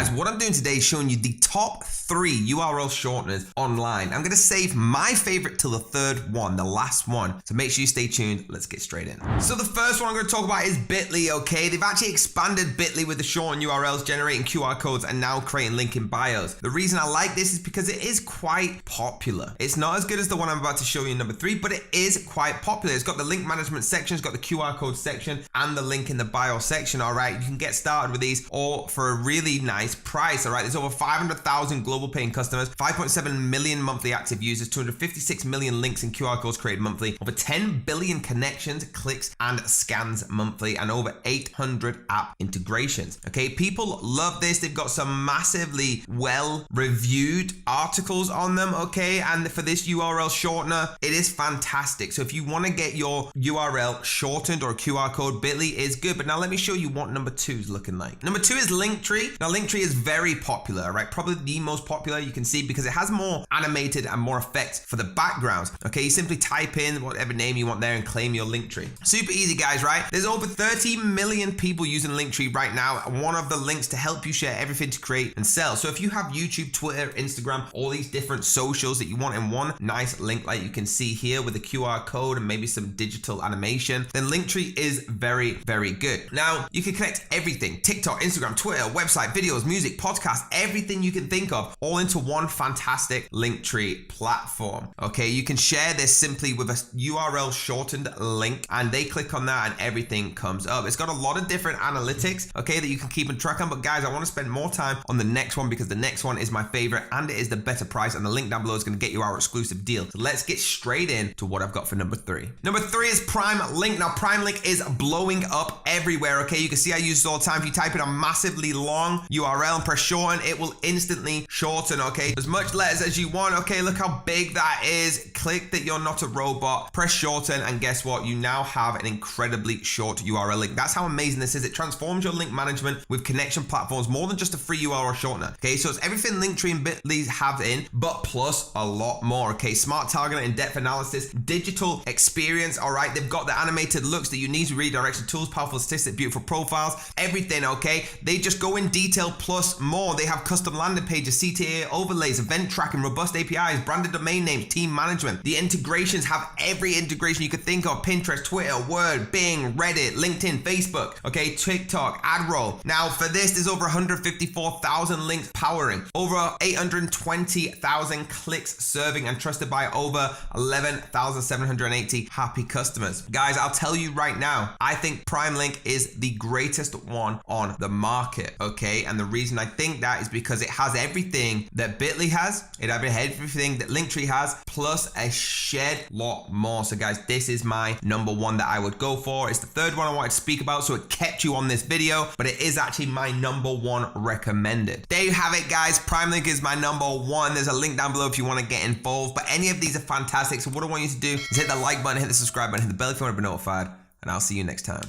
guys, what I'm doing today is showing you the top 3 URL shorteners online. I'm gonna save my favorite till the third one, the last one. So make sure you stay tuned. Let's get straight in. So the first one I'm gonna talk about is Bitly, okay? They've actually expanded Bitly with the shorten URLs, generating QR codes, and now creating link in bios. The reason I like this is because it is quite popular. It's not as good as the one I'm about to show you, number 3, but it is quite popular. It's got the link management section, it's got the QR code section, and the link in the bio section, all right? You can get started with these all for a really nice price, all right? There's over 500,000 global paying customers, 5.7 million monthly active users, 256 million links and QR codes created monthly, over 10 billion connections, clicks, and scans monthly, and over 800 app integrations, okay? People love this. They've got some massively well-reviewed articles on them, okay? And for this URL shortener, it is fantastic. So if you want to get your URL shortened or a QR code, Bitly is good. But now let me show you what number 2 is looking like. Number 2 is Linktree. Now Linktree is very popular, right? Probably the most popular, you can see, because it has more animated and more effects for the backgrounds, okay? You simply type in whatever name you want there and claim your Linktree. Super easy, guys, right? There's over 30 million people using Linktree right now. One of the links to help you share everything to create and sell. So if you have YouTube, Twitter, Instagram, all these different socials that you want in one nice link like you can see here with a QR code and maybe some digital animation, then Linktree is very, very good. Now you can connect everything: TikTok, Instagram, Twitter, website, videos, music, podcasts, everything you can think of, all into one fantastic Linktree platform. Okay, you can share this simply with a URL shortened link, and they click on that and everything comes up. It's got a lot of different analytics, okay, that you can keep in track on. But guys, I want to spend more time on the next one because the next one is my favorite and it is the better price, and the link down below is going to get you our exclusive deal. So let's get straight in to what I've got for number 3. Number 3 is PrimeLink. Now PrimeLink is blowing up everywhere, okay? You can see I use this all the time. If you type in a massively long URL and press shorten, it will instantly shorten, okay? As much letters as you want, okay? Look how big that is. Click that you're not a robot, press shorten, and guess what? You now have an incredibly short URL link. That's how amazing this is. It transforms your link management with connection platforms more than just a free URL shortener, okay? So it's everything Linktree and Bitly have in, but plus a lot more, okay? Smart targeting, in-depth analysis, digital experience, all right? They've got the animated looks that you need, redirection tools, powerful statistics, beautiful profiles, everything, okay? They just go in detail plus more. They have custom landing pages, CTA overlays, event tracking, robust APIs, branded domain names, team management. The integrations have every integration you could think of: Pinterest, Twitter, Word, Bing, Reddit, LinkedIn, Facebook, okay, TikTok, AdRoll. Now for this, there's over 154,000 links powering, over 820,000 clicks serving, and trusted by over 11,780 happy customers. Guys, I'll tell you right now, I think PrimeLink is the greatest one on the market, okay? And the reason I think that is because it has everything that Bitly has, it has everything that Linktree has, plus a shed lot more. So guys, this is my number 1 that I would go for. It's the third one I wanted to speak about, so it kept you on this video, but it is actually my number 1 recommended. There you have it, guys. PrimeLink is my number 1. There's a link down below if you want to get involved, but any of these are fantastic. So what I want you to do is hit the like button, hit the subscribe button, hit the bell if you want to be notified, and I'll see you next time.